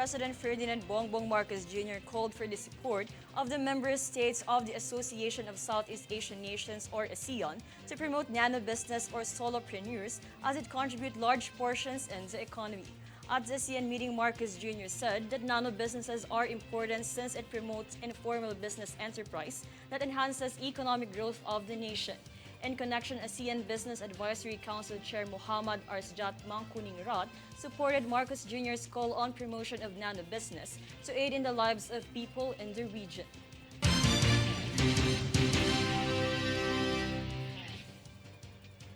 President Ferdinand Bongbong Marcos Jr. called for the support of the member states of the Association of Southeast Asian Nations or ASEAN to promote nano-business or solopreneurs as it contributes large portions in the economy. At the ASEAN meeting, Marcos Jr. said that nano-businesses are important since it promotes informal business enterprise that enhances economic growth of the nation. In connection, ASEAN Business Advisory Council Chair Muhammad Arsjat Mangkuningrat supported Marcos Jr.'s call on promotion of nano-business to aid in the lives of people in the region.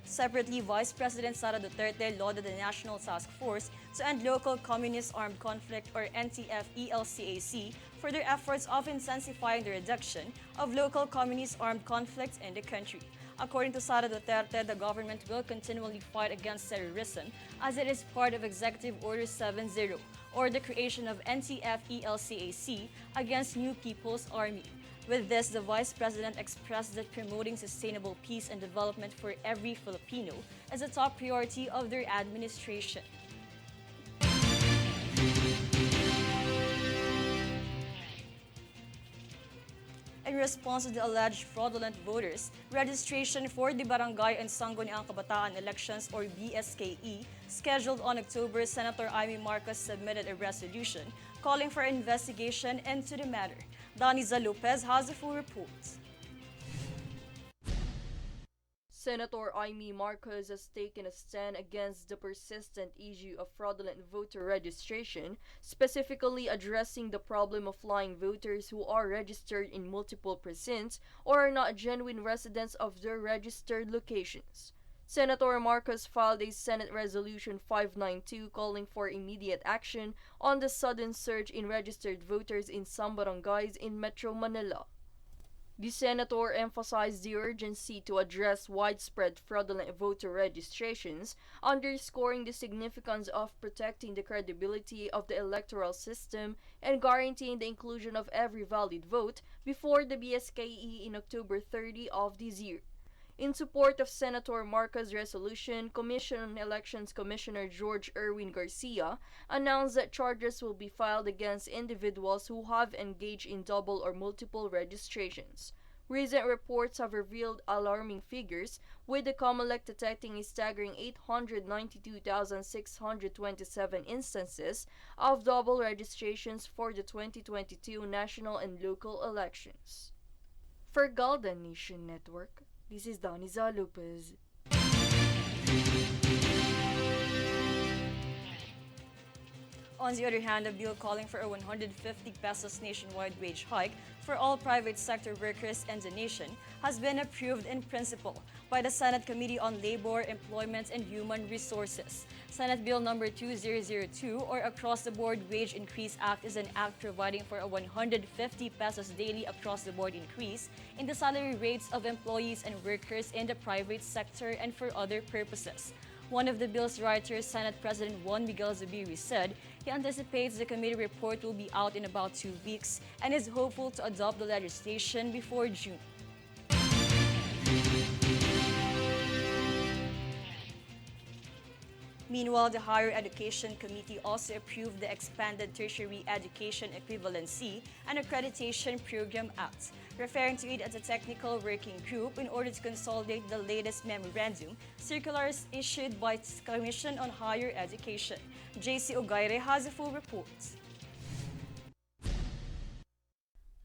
Separately, Vice President Sara Duterte lauded the National Task Force to End Local Communist Armed Conflict or NTF-ELCAC for their efforts of intensifying the reduction of local communist armed conflicts in the country. According to Sara Duterte, the government will continually fight against terrorism as it is part of Executive Order 70 or the creation of NTF-ELCAC against New People's Army. With this, the Vice President expressed that promoting sustainable peace and development for every Filipino is a top priority of their administration. In response to the alleged fraudulent voters registration for the Barangay and Sangguniang Kabataan elections or BSKE scheduled on October, Senator Amy Marcos submitted a resolution calling for investigation into the matter. Daniza Lopez has a full report. Senator Amy Marcos has taken a stand against the persistent issue of fraudulent voter registration, specifically addressing the problem of lying voters who are registered in multiple precincts or are not genuine residents of their registered locations. Senator Marcos filed a Senate Resolution 592 calling for immediate action on the sudden surge in registered voters in some barangays in Metro Manila. The senator emphasized the urgency to address widespread fraudulent voter registrations, underscoring the significance of protecting the credibility of the electoral system and guaranteeing the inclusion of every valid vote before the BSKE in October 30 of this year. In support of Senator Marcos' resolution, Commission on Elections Commissioner George Erwin Garcia announced that charges will be filed against individuals who have engaged in double or multiple registrations. Recent reports have revealed alarming figures, with the COMELEC detecting a staggering 892,627 instances of double registrations for the 2022 national and local elections. For Golden Nation Network, this is Daniza Lopez. On the other hand, a bill calling for a 150 pesos nationwide wage hike for all private sector workers in the nation has been approved in principle by the Senate Committee on Labor, Employment, and Human Resources. Senate Bill number 2002 or Across-the-Board Wage Increase Act is an act providing for a 150 pesos daily across-the-board increase in the salary rates of employees and workers in the private sector and for other purposes. One of the bill's writers, Senate President Juan Miguel Zubiri, said he anticipates the committee report will be out in about 2 weeks and is hopeful to adopt the legislation before June. Meanwhile, the Higher Education Committee also approved the Expanded Tertiary Education Equivalency and Accreditation Program Act, referring to it as a technical working group in order to consolidate the latest memorandum circulars issued by the Commission on Higher Education. JC Ogaire has a full report.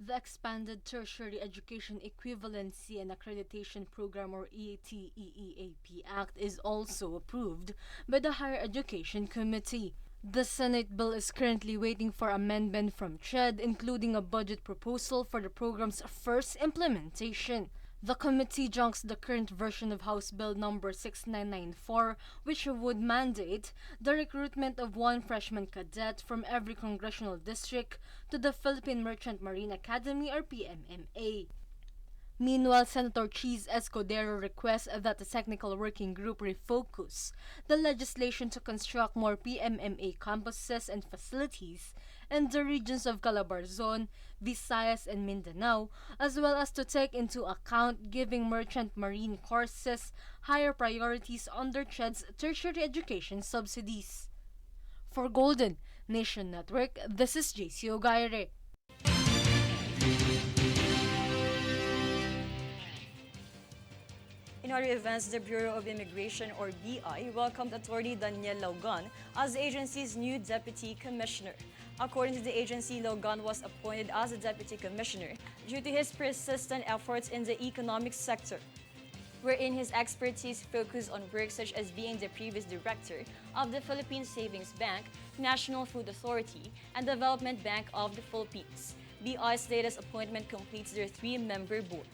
The Expanded Tertiary Education Equivalency and Accreditation Program or ETEEAP Act is also approved by the Higher Education Committee. The Senate bill is currently waiting for amendment from CHED, including a budget proposal for the program's first implementation. The committee junks the current version of House Bill number 6994, which would mandate the recruitment of one freshman cadet from every congressional district to the Philippine Merchant Marine Academy or PMMA. Meanwhile, Senator Cheese Escudero requests that the technical working group refocus the legislation to construct more PMMA campuses and facilities in the regions of Calabarzon, Visayas, and Mindanao, as well as to take into account giving merchant marine courses higher priorities under CHED's tertiary education subsidies. For Golden Nation Network, this is JC Ogaire. In other events, the Bureau of Immigration, or BI, welcomed Attorney Daniel Laugan as the agency's new Deputy Commissioner. According to the agency, Laugan was appointed as a Deputy Commissioner due to his persistent efforts in the economic sector, wherein his expertise focused on work such as being the previous director of the Philippine Savings Bank, National Food Authority, and Development Bank of the Philippines. BI's latest appointment completes their three-member board.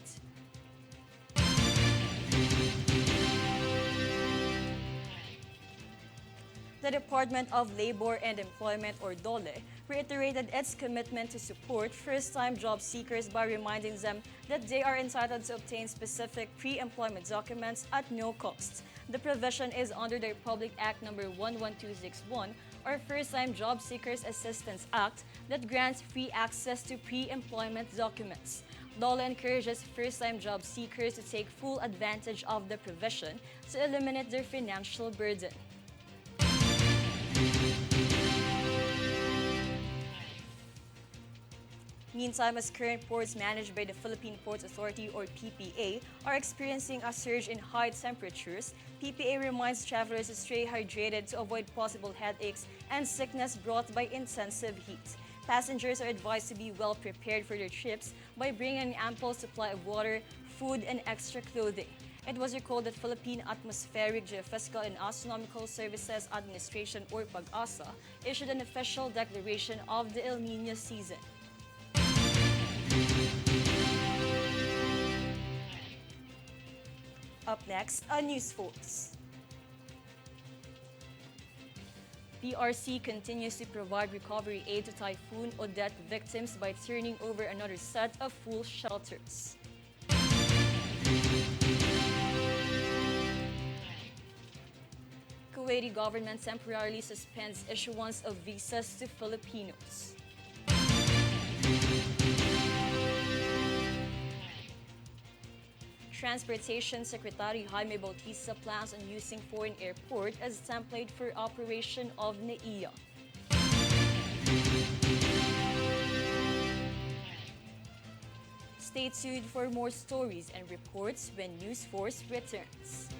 The Department of Labor and Employment, or DOLE, reiterated its commitment to support first-time job seekers by reminding them that they are entitled to obtain specific pre-employment documents at no cost. The provision is under the Republic Act No. 11261, or First-Time Job Seekers Assistance Act, that grants free access to pre-employment documents. DOLE encourages first-time job seekers to take full advantage of the provision to eliminate their financial burden. Meantime, as current ports managed by the Philippine Ports Authority, or PPA, are experiencing a surge in high temperatures, PPA reminds travelers to stay hydrated to avoid possible headaches and sickness brought by intensive heat. Passengers are advised to be well prepared for their trips by bringing an ample supply of water, food, and extra clothing. It was recalled that Philippine Atmospheric, Geophysical, and Astronomical Services Administration, or PAGASA, issued an official declaration of the El Niño season. Up next, a news focus. PRC continues to provide recovery aid to Typhoon Odette victims by turning over another set of full shelters. Kuwaiti government temporarily suspends issuance of visas to Filipinos. Transportation Secretary Jaime Bautista plans on using foreign airport as template for operation of NAIA. Stay tuned for more stories and reports when News Force returns.